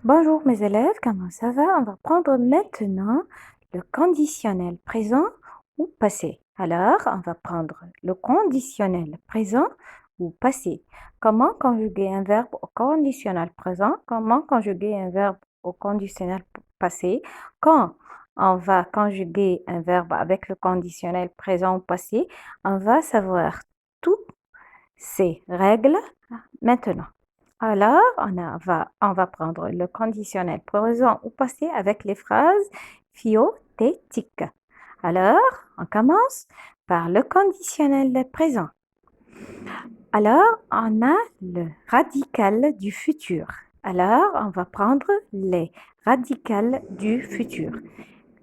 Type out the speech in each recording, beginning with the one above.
Bonjour mes élèves, comment ça va? On va prendre maintenant le conditionnel présent ou passé. Alors, on va prendre le conditionnel présent ou passé. Comment conjuguer un verbe au conditionnel présent? Comment conjuguer un verbe au conditionnel passé? Quand on va conjuguer un verbe avec le conditionnel présent ou passé, on va savoir toutes ces règles maintenant. Alors, on va prendre le conditionnel présent ou passé avec les phrases phiothétiques. Alors, on commence par le conditionnel présent. Alors, on a le radical du futur. Alors, on va prendre les radicales du futur.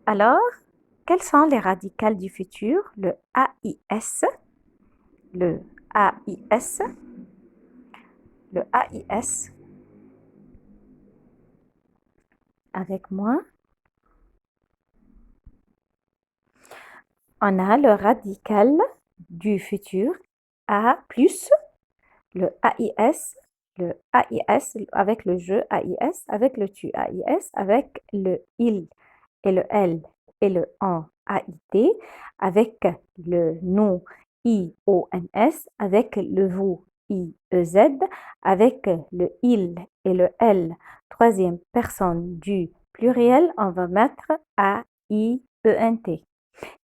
Alors, quels sont les radicales du futur? Le AIS, le AIS, le AIS, avec moi. On a le radical du futur A plus le AIS avec le je AIS, avec le tu AIS, avec le il et le elle et le on AIT, avec le nous IONS, avec le vous IEZ, avec le il et le elle, troisième personne du pluriel, on va mettre AIENT.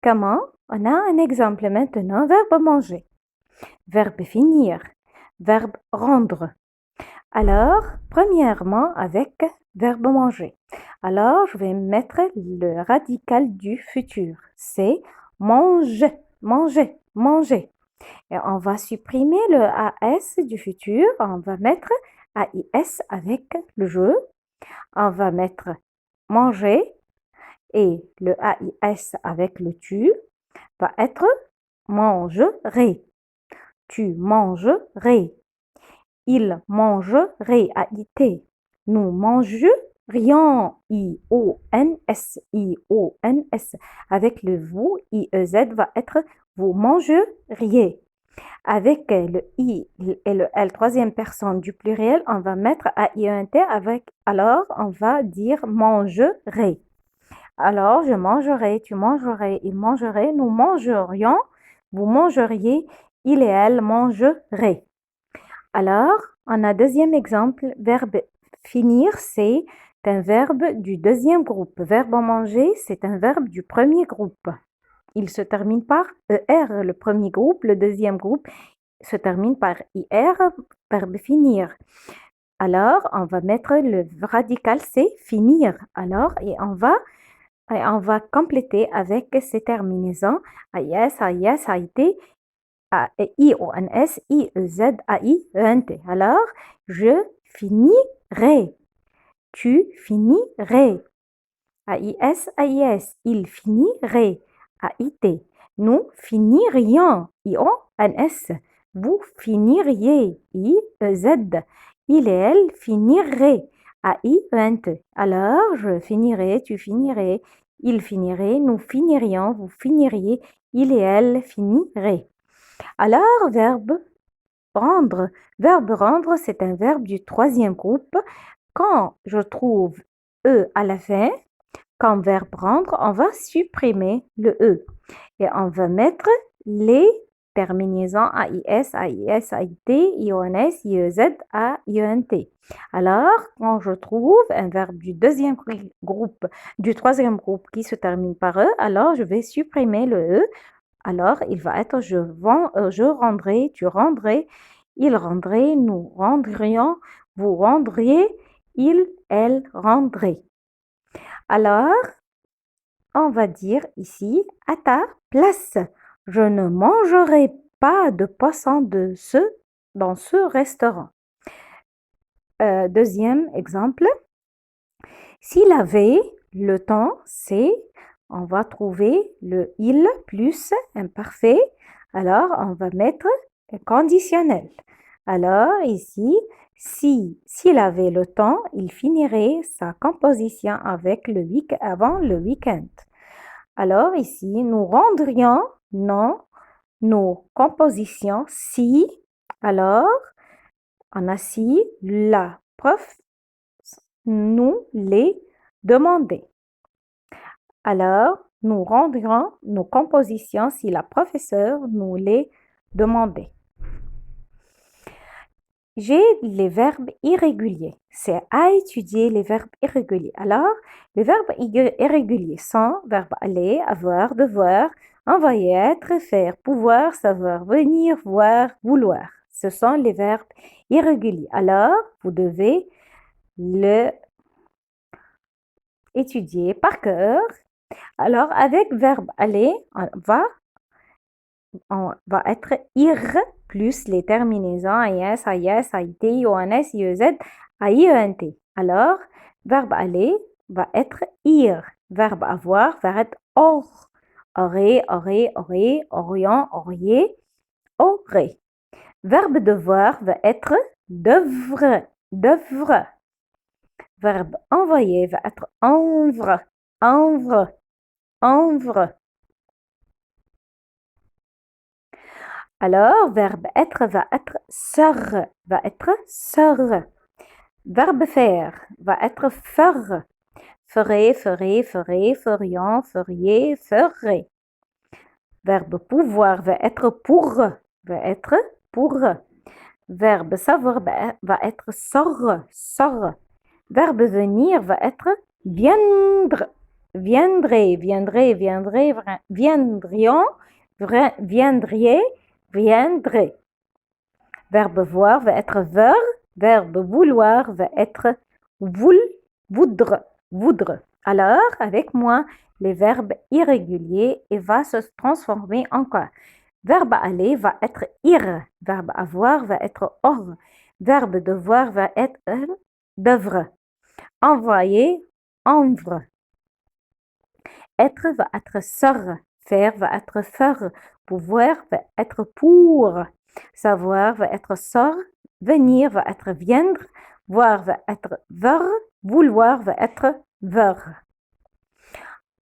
Comment? On a un exemple maintenant, verbe manger, verbe finir, verbe rendre. Alors, premièrement, avec verbe manger. Alors, je vais mettre le radical du futur. C'est manger, manger, manger. Et on va supprimer le AS du futur. On va mettre AIS avec le je. On va mettre manger et le AIS avec le tu va être mangerait. Tu mangerais. Il mangerait, AIT. Nous mangerions, IONS, IONS. Avec le vous, IEZ va être vous mangeriez. Avec le I et le L, troisième personne du pluriel, on va mettre AIENT avec, alors on va dire mangerait. Alors, je mangerai, tu mangerais, il mangerait, nous mangerions, vous mangeriez, il et elle mangeraient. Alors, on a deuxième exemple, verbe finir, c'est un verbe du deuxième groupe. Verbe manger, c'est un verbe du premier groupe. Il se termine par ER, le premier groupe. Le deuxième groupe se termine par IR, verbe finir. Alors, on va mettre le radical, c'est finir. Alors, et on va compléter avec ces terminaisons AIS, AIS, AIT, IONS, IEZ, AIENT. Alors, je finirai. Tu finirais. AIS, AIS, il finirait. AIT. Nous finirions. IONS. Vous finiriez. IEZ. Il et elle finiraient. AIENT. Alors, je finirai, tu finirais. Il finirait, nous finirions, vous finiriez, il et elle finiraient. Alors, verbe rendre. Verbe rendre, c'est un verbe du troisième groupe. Quand je trouve E à la fin, comme verbe rendre, on va supprimer le E. Et on va mettre les terminaisons AIS, AIS, AIT, IONS, IEZ, AIENT. Alors, quand je trouve un verbe du deuxième groupe, du troisième groupe qui se termine par E, alors je vais supprimer le E. Alors, il va être je rendrai, tu rendrais, il rendrait, nous rendrions, vous rendriez, il, elle rendrait. Alors, on va dire ici, à ta place, je ne mangerai pas de poisson dans ce restaurant. Deuxième exemple, s'il avait le temps, c'est, on va trouver le il plus imparfait. Alors, on va mettre un conditionnel. Alors, ici, s'il avait le temps, il finirait sa composition avec avant le week-end. Alors, ici, nous rendrions nos compositions si. Alors, on a si, la prof nous les demander. Alors, nous rendrons nos compositions si la professeure nous les demandait. J'ai les verbes irréguliers. C'est à étudier les verbes irréguliers. Alors, les verbes irréguliers sont verbe aller, avoir, devoir, envoyer, être, faire, pouvoir, savoir, venir, voir, vouloir. Ce sont les verbes irréguliers. Alors, vous devez le étudier par cœur. Alors, avec verbe aller, on va être ir plus les terminaisons AIS, AIS, AIT, IONS, IEZ, AIENT. Alors, verbe aller va être ir. Verbe avoir va être or. Aurait, aurait, aurait, orient, auriez, aurait. Verbe devoir va être devre, devre. Verbe envoyer va être envre, envre, envre. Alors, verbe être va être sœur, va être sœur. Verbe faire va être faire. Ferait, ferait, ferait, ferions, feriez, ferait. Verbe pouvoir va être pour, va être pour. Verbe savoir va être sort, sort. Verbe venir va être viendre, viendrait, viendrait, viendrait, viendrions, viendriez, viendrait. Verbe voir va être ver, verbe vouloir va être voudre, voudre. Alors, avec moi, les verbes irréguliers et va se transformer en quoi? Verbe aller va être ir, verbe avoir va être or, verbe devoir va être devre, envoyer, envre. Être va être sœur, faire va être faire, pouvoir va être pour, savoir va être sort, venir va être viendre, voir va être ver, vouloir va être ver.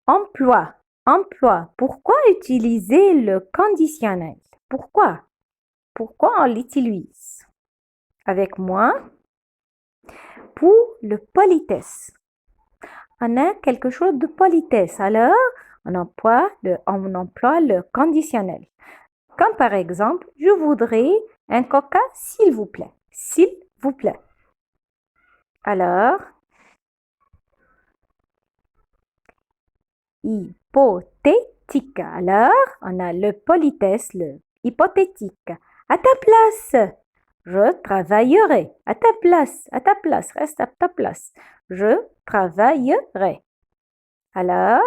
Emploi, emploi. Pourquoi utiliser le conditionnel? Pourquoi? Pourquoi on l'utilise? Avec moi, pour le politesse. On a quelque chose de politesse. Alors, on emploie le conditionnel. Comme par exemple, je voudrais un coca, s'il vous plaît. S'il vous plaît. Alors, hypothétique. Alors, on a le politesse, le hypothétique. À ta place, je travaillerai. À ta place, reste à ta place. Je travaillerai. Alors,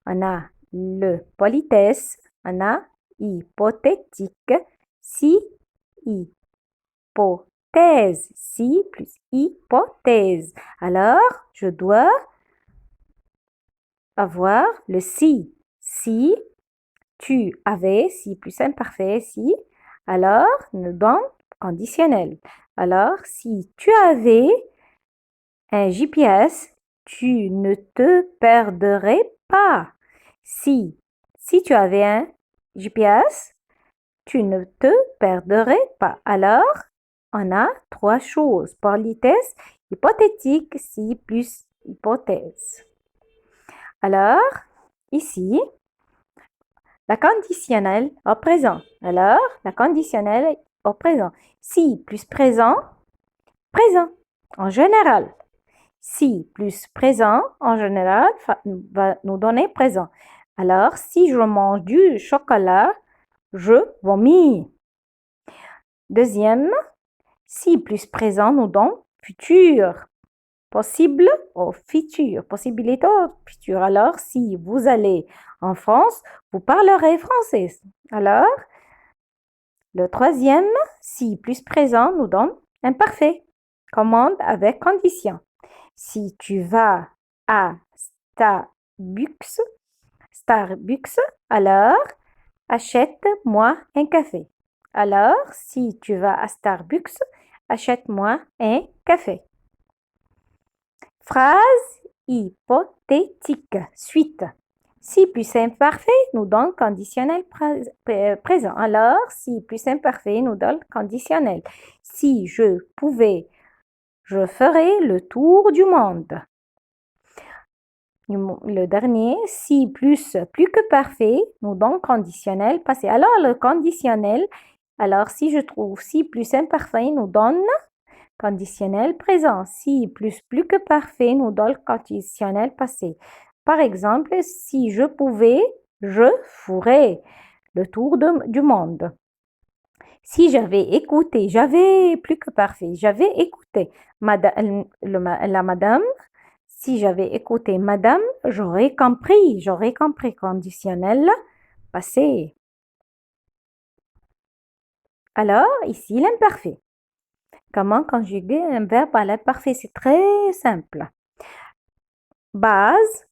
on a le politesse, on a hypothétique, si, hypothèse, si plus hypothèse. Alors, je dois avoir le si. Si tu avais, si plus imparfait, si, alors nous donne conditionnel. Alors, si tu avais un GPS, tu ne te perdrais pas. Si tu avais un GPS, tu ne te perdrais pas. Alors, on a trois choses. Politesse, hypothétique, si plus hypothèse. Alors, ici, la conditionnelle au présent. Alors, la conditionnelle au présent. Si plus présent, présent en général. Si plus présent en général va nous donner présent. Alors, si je mange du chocolat, je vomis. Deuxième, si plus présent nous donne futur. Possible au futur. Possibilité au futur. Alors, si vous allez en France, vous parlerez français. Alors, le troisième, si plus présent nous donne imparfait. Commande avec condition. Si tu vas à Starbucks, alors achète-moi un café. Alors, si tu vas à Starbucks, achète-moi un café. Phrase hypothétique. Suite. Si plus imparfait nous donne conditionnel présent. Alors, si plus imparfait nous donne conditionnel. Si je pouvais, Je ferai le tour du monde. Le dernier, si plus que parfait, nous donne conditionnel passé. Alors, le conditionnel, alors si je trouve si plus imparfait, nous donne conditionnel présent. Si plus que parfait, nous donne conditionnel passé. Par exemple, si je pouvais, je ferais le tour du monde. Si j'avais écouté, j'avais plus que parfait, j'avais écouté la madame. Si j'avais écouté madame, j'aurais compris, conditionnel passé. Alors, ici, l'imparfait. Comment conjuguer un verbe à l'imparfait? C'est très simple. Base,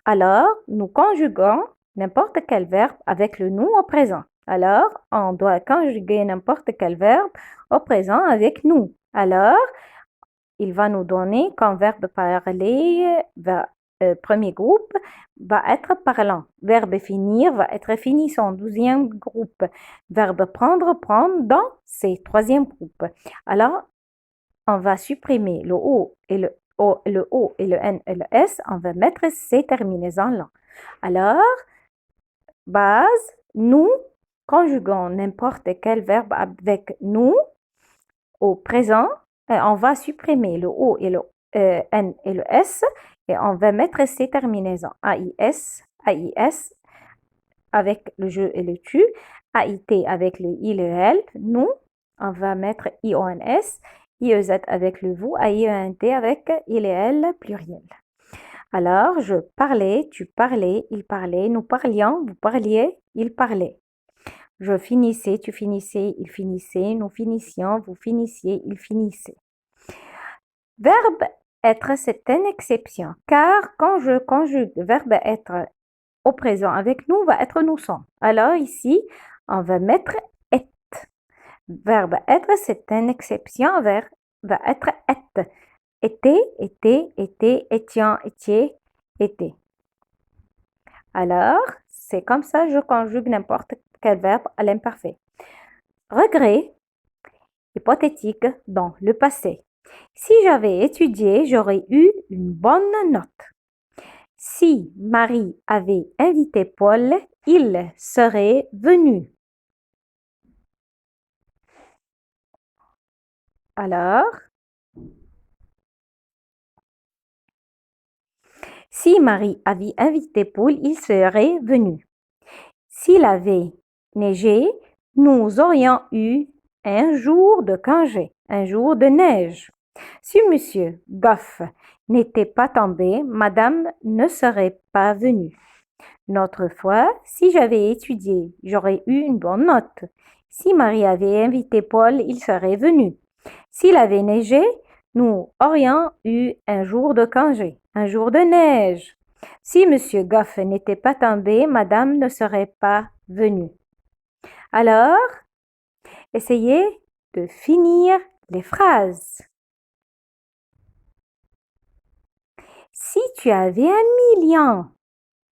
alors, nous conjuguons n'importe quel verbe avec le nous au présent. Alors, on doit conjuguer n'importe quel verbe au présent avec nous. Alors, il va nous donner comme verbe parler, premier groupe, va être parlant. Verbe finir va être finissant, deuxième groupe. Verbe prendre, prendre, c'est troisième groupe. Alors, on va supprimer le O et le O et le N et le S, on va mettre ces terminaisons-là. Alors, base, nous conjuguons n'importe quel verbe avec nous au présent. Et on va supprimer le O et le N et le S et on va mettre ces terminaisons AIS, AIS avec le je et le tu, AIT avec le I et le L, nous, on va mettre IONS, IEZ avec le vous, AIENT avec il et elle pluriel. Alors, je parlais, tu parlais, il parlait, nous parlions, vous parliez, il parlait. Je finissais, tu finissais, il finissait, nous finissions, vous finissiez, il finissait. Verbe être, c'est une exception, car quand je conjugue verbe être au présent avec nous, va être nous sommes. Alors ici, on va mettre est. Verbe être, c'est une exception, verbe va être est. Était, était, était, étions, étiez, était. Alors, c'est comme ça je conjugue n'importe quel verbe à l'imparfait. Regret, hypothétique dans le passé. Si j'avais étudié, j'aurais eu une bonne note. Si Marie avait invité Paul, il serait venu. Alors, si Marie avait invité Paul, il serait venu. S'il avait neigé, nous aurions eu un jour de congé, un jour de neige. Si Monsieur Goff n'était pas tombé, Madame ne serait pas venue. Notre fois, si j'avais étudié, j'aurais eu une bonne note. Si Marie avait invité Paul, il serait venu. S'il avait neigé, nous aurions eu un jour de congé, un jour de neige. Si Monsieur Goff n'était pas tombé, Madame ne serait pas venue. Alors, essayez de finir les phrases. Si tu avais 1 million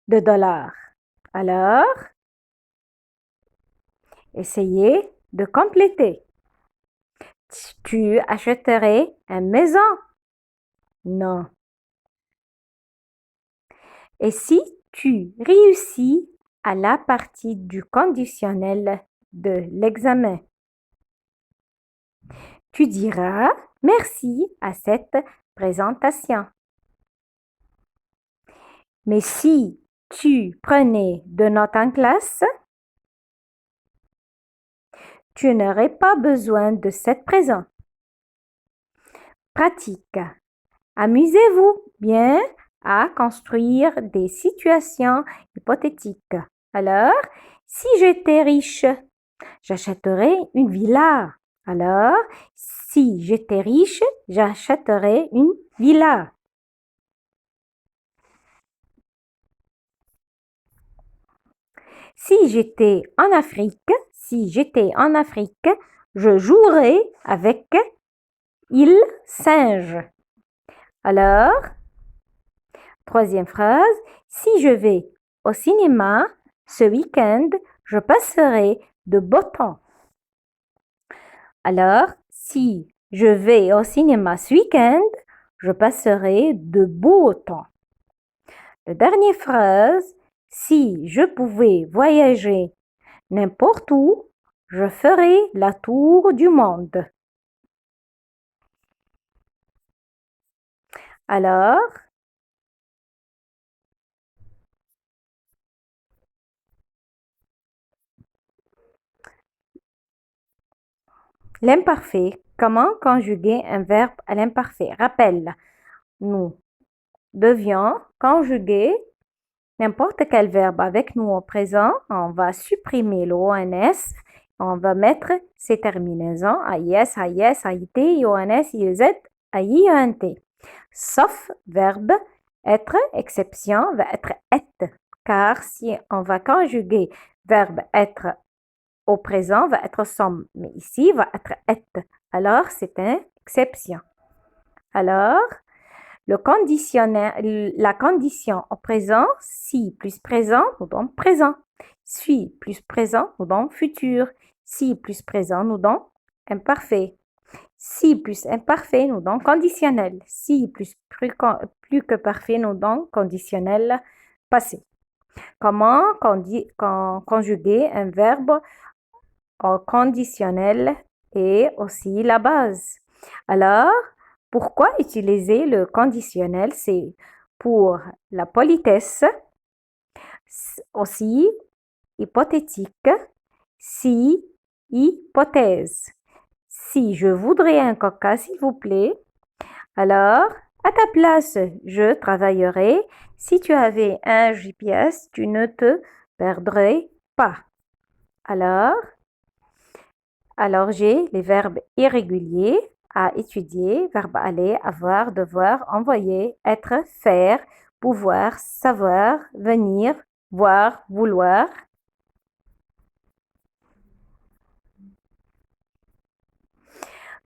de dollars, alors, essayez de compléter. Tu achèterais une maison? Non. Et si tu réussis à la partie du conditionnel de l'examen, tu diras merci à cette présentation. Mais si tu prenais de notes en classe, tu n'aurais pas besoin de cette présent. Pratique. Amusez-vous bien à construire des situations hypothétiques. Alors, si j'étais riche, j'achèterais une villa. Alors, si j'étais riche, j'achèterais une villa. Si j'étais en Afrique, je jouerais avec il singe. Alors, troisième phrase, si je vais au cinéma ce week-end, je passerai de beau temps. Alors, si Je vais au cinéma ce week-end. Je passerai de beau temps. La dernière phrase, si je pouvais voyager n'importe où, je ferais la tour du monde. Alors, l'imparfait. Comment conjuguer un verbe à l'imparfait? Rappel, nous devions conjuguer n'importe quel verbe avec nous au présent. On va supprimer le ONS. On va mettre ces terminaisons AIS, AIS, AIT, IONS, IEZ, AIENT. Sauf verbe être, exception va être être. Car si on va conjuguer verbe être au présent, va être somme. Mais ici, va être être. Alors, c'est une exception. Alors, la condition au présent, si plus présent, nous donne présent. Si plus présent, nous donne futur. Si plus présent, nous donne imparfait. Si plus imparfait, nous donne conditionnel. Si plus que parfait, nous donne conditionnel passé. Comment conjuguer un verbe au conditionnel et aussi la base? Alors, pourquoi utiliser le conditionnel? C'est pour la politesse, aussi hypothétique, si, hypothèse. Si je voudrais un coca, s'il vous plaît, alors, à ta place, je travaillerai. Si tu avais un GPS, tu ne te perdrais pas. Alors j'ai les verbes irréguliers à étudier, verbe aller, avoir, devoir, envoyer, être, faire, pouvoir, savoir, venir, voir, vouloir.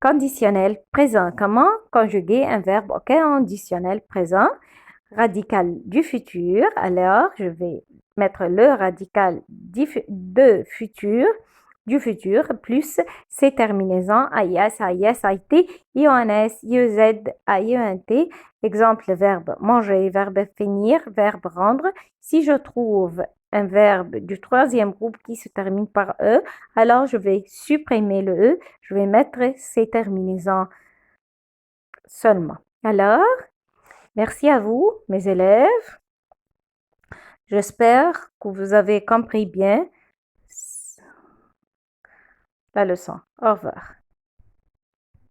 Conditionnel présent. Comment conjuguer un verbe au conditionnel présent? Radical du futur. Alors, je vais mettre le radical de futur, du futur, plus ses terminaisons AIS, AIS, AIT, IONS, IEZ, AIENT. Exemple, verbe manger, verbe finir, verbe rendre. Si je trouve un verbe du troisième groupe qui se termine par E, alors je vais supprimer le E, je vais mettre ces terminaisons seulement. Alors, merci à vous, mes élèves. J'espère que vous avez compris bien la leçon. Au revoir.